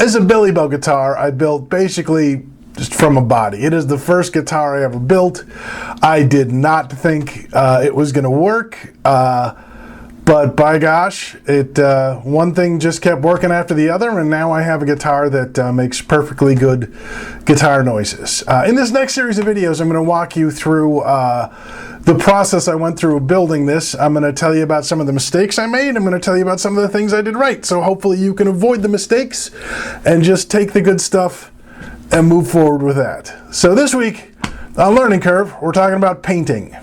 This is a Billy Bow guitar I built basically just from a body. It is the first guitar I ever built. I did not think it was going to work, but by gosh, one thing just kept working after the other, and now I have a guitar that makes perfectly good guitar noises. In this next series of videos, I'm going to walk you through the process I went through building this. I'm going to tell you about some of the mistakes I made. I'm going to tell you about some of the things I did right. So hopefully you can avoid the mistakes and just take the good stuff and move forward with that. So this week on Learning Curve, we're talking about painting.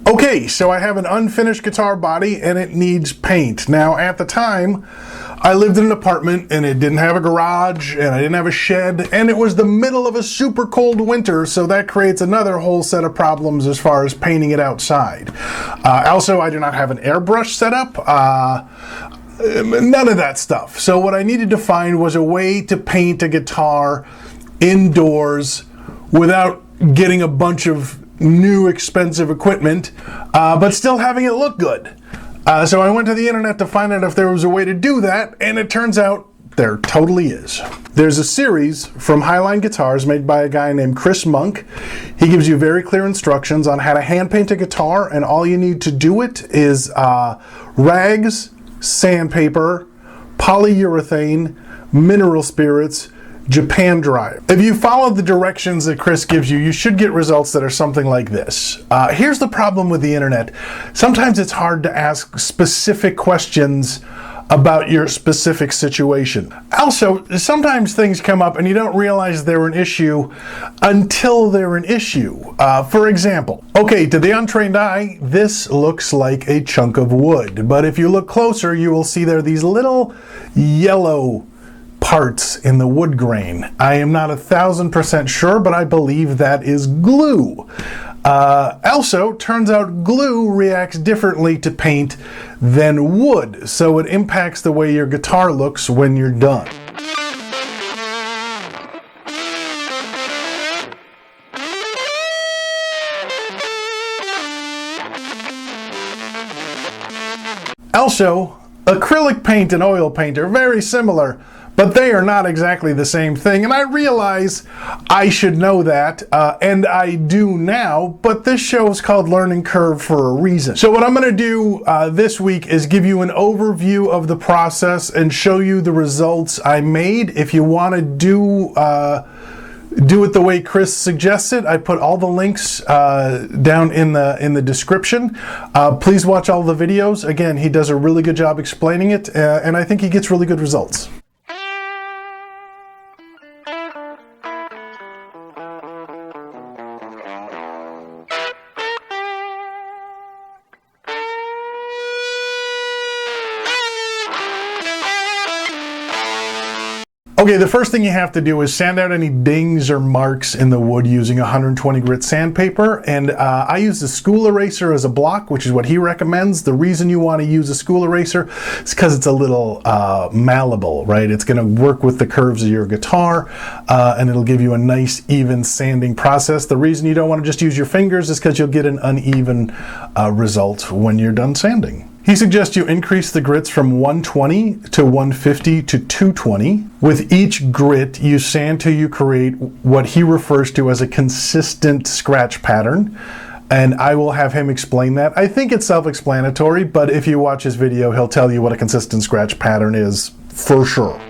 Okay, so I have an unfinished guitar body and it needs paint. Now at the time, I lived in an apartment and it didn't have a garage and I didn't have a shed, and it was the middle of a super cold winter, so that creates another whole set of problems as far as painting it outside. Also, I do not have an airbrush set up. None of that stuff. So what I needed to find was a way to paint a guitar indoors without getting a bunch of new expensive equipment, but still having it look good. So I went to the internet to find out if there was a way to do that, and it turns out there totally is. There's a series from Highline Guitars made by a guy named Chris Monk. He gives you very clear instructions on how to hand paint a guitar, and all you need to do it is rags, sandpaper, polyurethane, mineral spirits, Japan dry. If you follow the directions that Chris gives you, you should get results that are something like this. Here's the problem with the internet. Sometimes it's hard to ask specific questions about your specific situation. Also, sometimes things come up and you don't realize they're an issue until they're an issue. For example, okay, to the untrained eye, this looks like a chunk of wood, but if you look closer, you will see there are these little yellow parts in the wood grain. I am not 1,000% sure, but I believe that is glue. Also, turns out glue reacts differently to paint than wood, so it impacts the way your guitar looks when you're done. Also, acrylic paint and oil paint are very similar, but they are not exactly the same thing, and I realize I should know that, and I do now, but this show is called Learning Curve for a reason. So what I'm going to do this week is give you an overview of the process and show you the results I made. If you want to do it the way Chris suggested, I put all the links down in the description. Please watch all the videos. Again, he does a really good job explaining it, and I think he gets really good results. Okay, the first thing you have to do is sand out any dings or marks in the wood using 120 grit sandpaper, and I use the school eraser as a block, which is what he recommends. The reason you want to use a school eraser is because it's a little malleable, right? It's going to work with the curves of your guitar, and it'll give you a nice even sanding process. The reason you don't want to just use your fingers is because you'll get an uneven result when you're done sanding. He suggests you increase the grits from 120 to 150 to 220. With each grit, you sand till you create what he refers to as a consistent scratch pattern. And I will have him explain that. I think it's self-explanatory, but if you watch his video, he'll tell you what a consistent scratch pattern is for sure.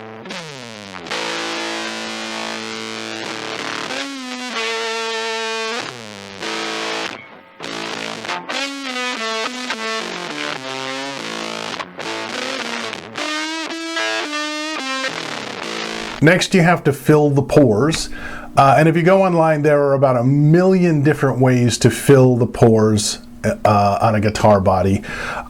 Next, you have to fill the pores. And if you go online, there are about 1 million different ways to fill the pores on a guitar body.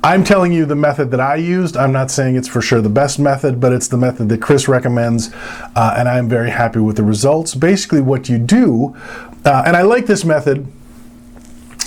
I'm telling you the method that I used. I'm not saying it's for sure the best method, but it's the method that Chris recommends, and I'm very happy with the results. Basically what you do And I like this method.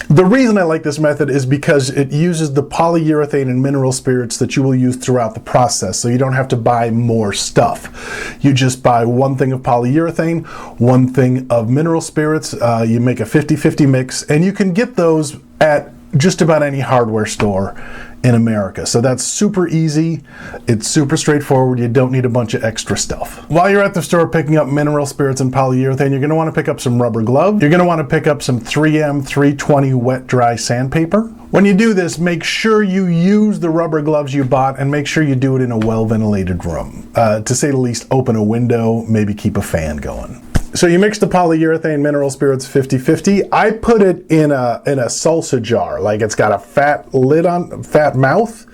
The reason I like this method is because it uses the polyurethane and mineral spirits that you will use throughout the process, so you don't have to buy more stuff. You just buy one thing of polyurethane, one thing of mineral spirits, you make a 50-50 mix, and you can get those at just about any hardware store in America. So that's super easy. It's super straightforward. You don't need a bunch of extra stuff. While you're at the store picking up mineral spirits and polyurethane, you're going to want to pick up some rubber gloves. You're going to want to pick up some 3M 320 wet dry sandpaper. When you do this, make sure you use the rubber gloves you bought and make sure you do it in a well-ventilated room. To say the least, open a window, maybe keep a fan going. So you mix the polyurethane mineral spirits 50-50. I put it in a salsa jar, like it's got a fat mouth,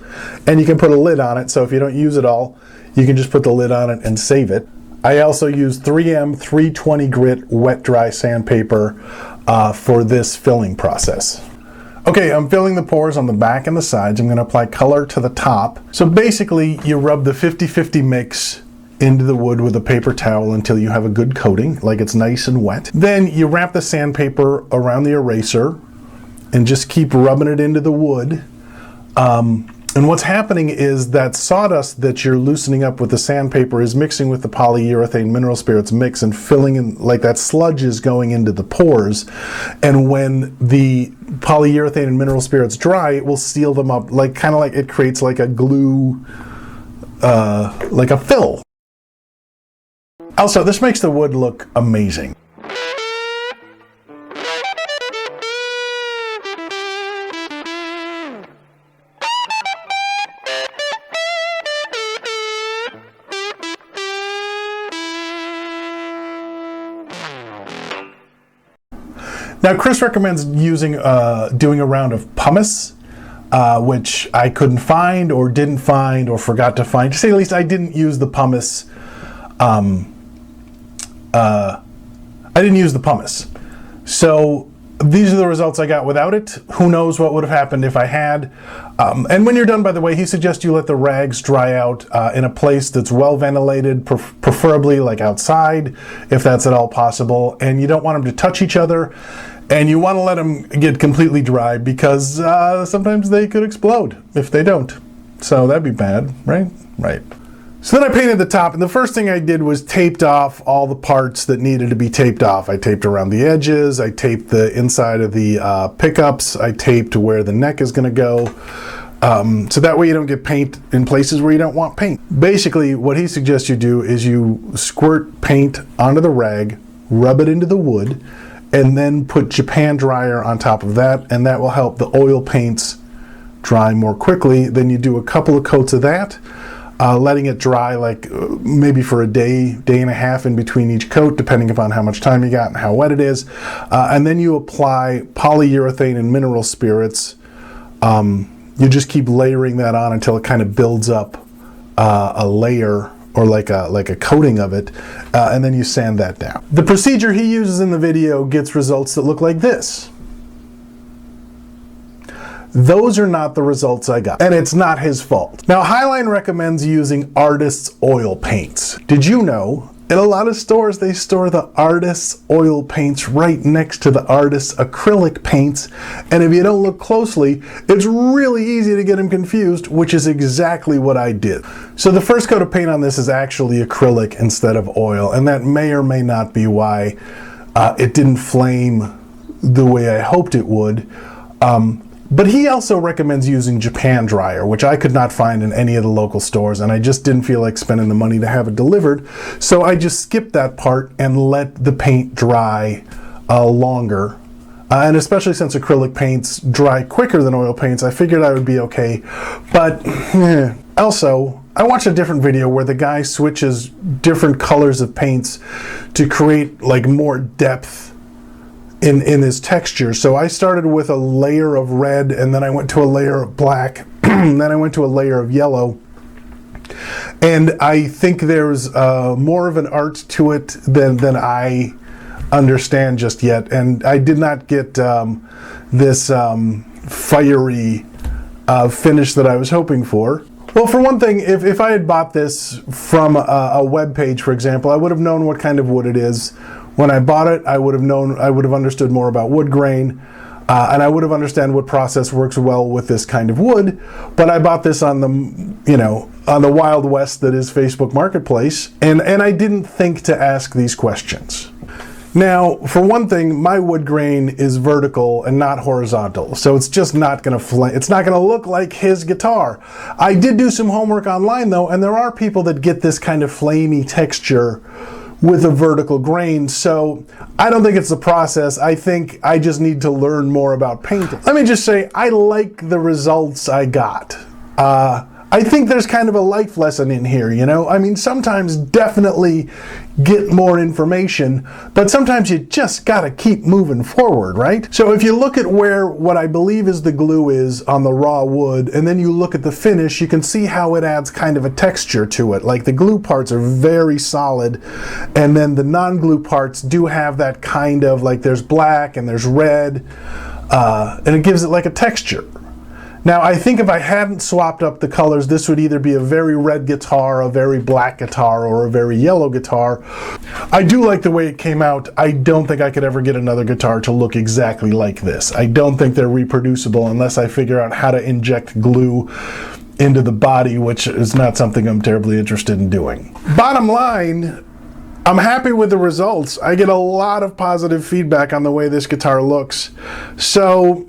and you can put a lid on it. So if you don't use it all, you can just put the lid on it and save it. I also use 3M 320 grit wet dry sandpaper for this filling process. Okay, I'm filling the pores on the back and the sides. I'm going to apply color to the top. So basically, you rub the 50-50 mix into the wood with a paper towel until you have a good coating, like it's nice and wet. Then you wrap the sandpaper around the eraser and just keep rubbing it into the wood. And what's happening is that sawdust that you're loosening up with the sandpaper is mixing with the polyurethane mineral spirits mix and filling in, like that sludge is going into the pores. And when the polyurethane and mineral spirits dry, it will seal them up, like kind of like it creates like a glue, like a fill. Also, this makes the wood look amazing. Now, Chris recommends doing a round of pumice, which I couldn't find or didn't find or forgot to find. To say the least, I didn't use the pumice. I didn't use the pumice. So these are the results I got without it. Who knows what would have happened if I had. And when you're done, by the way, he suggests you let the rags dry out in a place that's well ventilated, preferably like outside, if that's at all possible. And you don't want them to touch each other. And you want to let them get completely dry because sometimes they could explode if they don't. So that'd be bad, right? Right. So then I painted the top, and the first thing I did was taped off all the parts that needed to be taped off. I taped around the edges, I taped the inside of the pickups, I taped where the neck is going to go, so that way you don't get paint in places where you don't want paint. Basically, what he suggests you do is you squirt paint onto the rag, rub it into the wood, and then put Japan dryer on top of that, and that will help the oil paints dry more quickly. Then you do a couple of coats of that, letting it dry like maybe for a day, day and a half in between each coat, depending upon how much time you got and how wet it is. And then you apply polyurethane and mineral spirits. You just keep layering that on until it kind of builds up a layer or like a coating of it, and then you sand that down. The procedure he uses in the video gets results that look like this. Those are not the results I got, and it's not his fault. Now, Highline recommends using Artist's oil paints. Did you know, in a lot of stores, they store the Artist's oil paints right next to the Artist's acrylic paints, and if you don't look closely, it's really easy to get them confused, which is exactly what I did. So the first coat of paint on this is actually acrylic instead of oil, and that may or may not be why it didn't flame the way I hoped it would. But he also recommends using Japan dryer, which I could not find in any of the local stores, and I just didn't feel like spending the money to have it delivered. So I just skipped that part and let the paint dry longer. And especially since acrylic paints dry quicker than oil paints, I figured I would be okay. But also, I watched a different video where the guy switches different colors of paints to create like more depth in his texture. So I started with a layer of red, and then I went to a layer of black, and then I went to a layer of yellow. And I think there's more of an art to it than I understand just yet. And I did not get this fiery finish that I was hoping for. Well, for one thing, if I had bought this from a web page, for example, I would have known what kind of wood it is, When I bought it, I would have understood more about wood grain, and I would have understood what process works well with this kind of wood. But I bought this on the Wild West that is Facebook Marketplace, and I didn't think to ask these questions. Now, for one thing, my wood grain is vertical and not horizontal, so it's just not going to it's not going to look like his guitar. I did do some homework online though, and there are people that get this kind of flamey texture with a vertical grain, so I don't think it's the process. I think I just need to learn more about painting. Let me just say, I like the results I got. I think there's kind of a life lesson in here, you know? I mean, sometimes definitely get more information, but sometimes you just gotta keep moving forward, right? So if you look at where what I believe is the glue is on the raw wood, and then you look at the finish, you can see how it adds kind of a texture to it. Like the glue parts are very solid, and then the non-glue parts do have that kind of, like there's black and there's red, and it gives it like a texture. Now, I think if I hadn't swapped up the colors, this would either be a very red guitar, a very black guitar, or a very yellow guitar. I do like the way it came out. I don't think I could ever get another guitar to look exactly like this. I don't think they're reproducible unless I figure out how to inject glue into the body, which is not something I'm terribly interested in doing. Bottom line, I'm happy with the results. I get a lot of positive feedback on the way this guitar looks. So,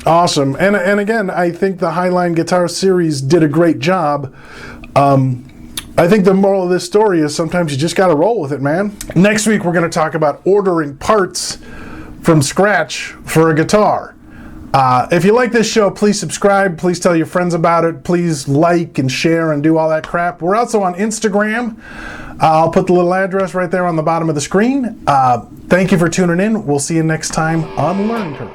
awesome. And again, I think the Highline Guitar Series did a great job. I think the moral of this story is sometimes you just got to roll with it, man. Next week, we're going to talk about ordering parts from scratch for a guitar. If you like this show, please subscribe. Please tell your friends about it. Please like and share and do all that crap. We're also on Instagram. I'll put the little address right there on the bottom of the screen. Thank you for tuning in. We'll see you next time on Learn Curve.